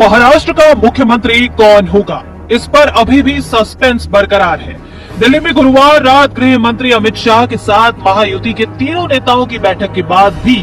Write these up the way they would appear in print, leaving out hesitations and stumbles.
महाराष्ट्र का मुख्यमंत्री कौन होगा, इस पर अभी भी सस्पेंस बरकरार है। दिल्ली में गुरुवार रात गृह मंत्री अमित शाह के साथ महायुति के तीनों नेताओं की बैठक के बाद भी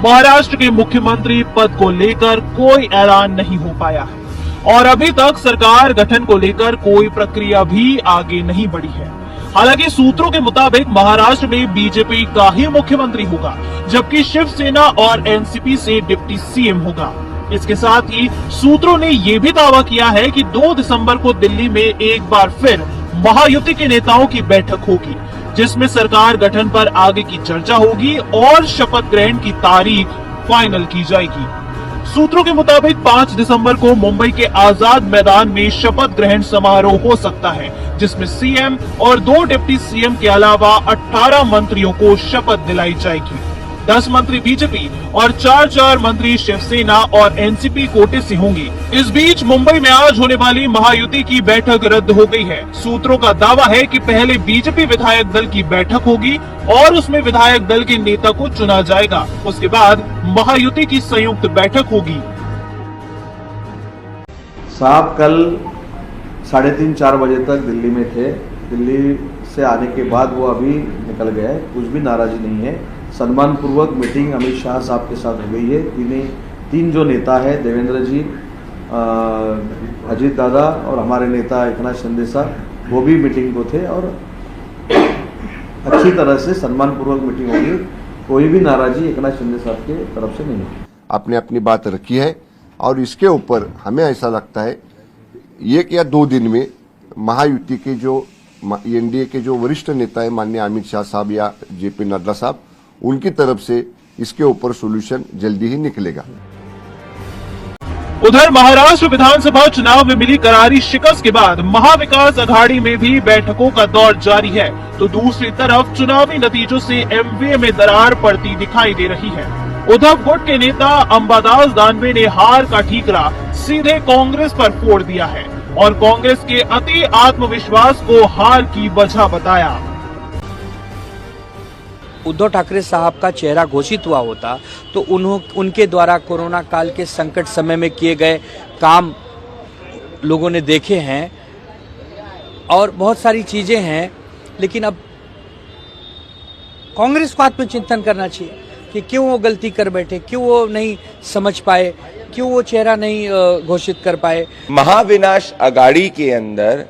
महाराष्ट्र के मुख्यमंत्री पद को लेकर कोई ऐलान नहीं हो पाया है और अभी तक सरकार गठन को लेकर कोई प्रक्रिया भी आगे नहीं बढ़ी है। हालांकि सूत्रों के मुताबिक महाराष्ट्र में बीजेपी का ही मुख्यमंत्री होगा, जबकि शिवसेना और एनसीपी से डिप्टी सीएम होगा। इसके साथ ही सूत्रों ने यह भी दावा किया है कि 2 दिसंबर को दिल्ली में एक बार फिर महायुति के नेताओं की बैठक होगी, जिसमें सरकार गठन पर आगे की चर्चा होगी और शपथ ग्रहण की तारीख फाइनल की जाएगी। सूत्रों के मुताबिक 5 दिसंबर को मुंबई के आजाद मैदान में शपथ ग्रहण समारोह हो सकता है, जिसमें सीएम और 2 डिप्टी सीएम के अलावा 18 मंत्रियों को शपथ दिलाई जाएगी। 10 मंत्री बीजेपी और 4 मंत्री शिवसेना और एनसीपी कोटे से होंगे। इस बीच मुंबई में आज होने वाली महायुति की बैठक रद्द हो गई है। सूत्रों का दावा है कि पहले बीजेपी विधायक दल की बैठक होगी और उसमें विधायक दल के नेता को चुना जाएगा। उसके बाद महायुति की संयुक्त बैठक होगी। साहब कल 3:30-4 बजे तक दिल्ली में थे। दिल्ली से आने के बाद वो अभी निकल गए, कुछ भी नाराजी नहीं है। सम्मान पूर्वक मीटिंग अमित शाह साहब के साथ हो गई है। तीन जो नेता है, देवेंद्र जी, अजीत दादा और हमारे नेता एकनाथ शिंदे साहब, वो भी मीटिंग को थे और अच्छी तरह से सम्मान पूर्वक मीटिंग होगी। कोई भी नाराजी एकनाथ शिंदे साहब के तरफ से नहीं है। आपने अपनी बात रखी है और इसके ऊपर हमें ऐसा लगता है 1 या 2 दिन में महायुति के जो एनडीए के जो वरिष्ठ नेता है माननीय अमित शाह साहब या जेपी नड्डा साहब, उनकी तरफ से इसके ऊपर सॉल्यूशन जल्दी ही निकलेगा। उधर महाराष्ट्र विधानसभा चुनाव में मिली करारी शिकस्त के बाद महाविकास अघाड़ी में भी बैठकों का दौर जारी है, तो दूसरी तरफ चुनावी नतीजों से एमवीए में दरार पड़ती दिखाई दे रही है। उद्धव गुट के नेता अंबादास दानवे ने हार का ठीकरा सीधे कांग्रेस पर फोड़ दिया है और कांग्रेस के अति आत्मविश्वास को हार की वजह बताया। उद्धव ठाकरे साहब का चेहरा घोषित हुआ होता तो उनके द्वारा कोरोना काल के संकट समय में किए गए काम लोगों ने देखे हैं और बहुत सारी चीजें हैं, लेकिन अब कांग्रेस को आत्मचिंतन करना चाहिए कि क्यों वो गलती कर बैठे, क्यों वो नहीं समझ पाए, क्यों वो चेहरा नहीं घोषित कर पाए। महाविनाश अघाड़ी के अंदर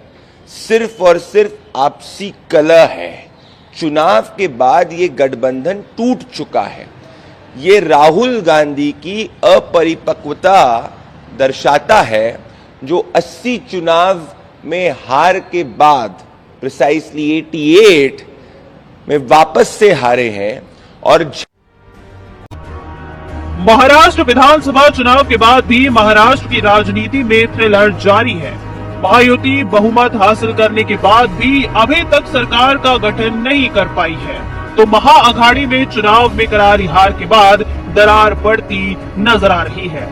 सिर्फ और सिर्फ आपसी कलह है। चुनाव के बाद ये गठबंधन टूट चुका है। ये राहुल गांधी की अपरिपक्वता दर्शाता है, जो 80 चुनाव में हार के बाद प्रिसाइसली 88 में वापस से हारे हैं। और महाराष्ट्र विधानसभा चुनाव के बाद भी महाराष्ट्र की राजनीति में थ्रिलर जारी है। महायुति बहुमत हासिल करने के बाद भी अभी तक सरकार का गठन नहीं कर पाई है, तो महाअघाड़ी में चुनाव में करारी हार के बाद दरार पड़ती नजर आ रही है।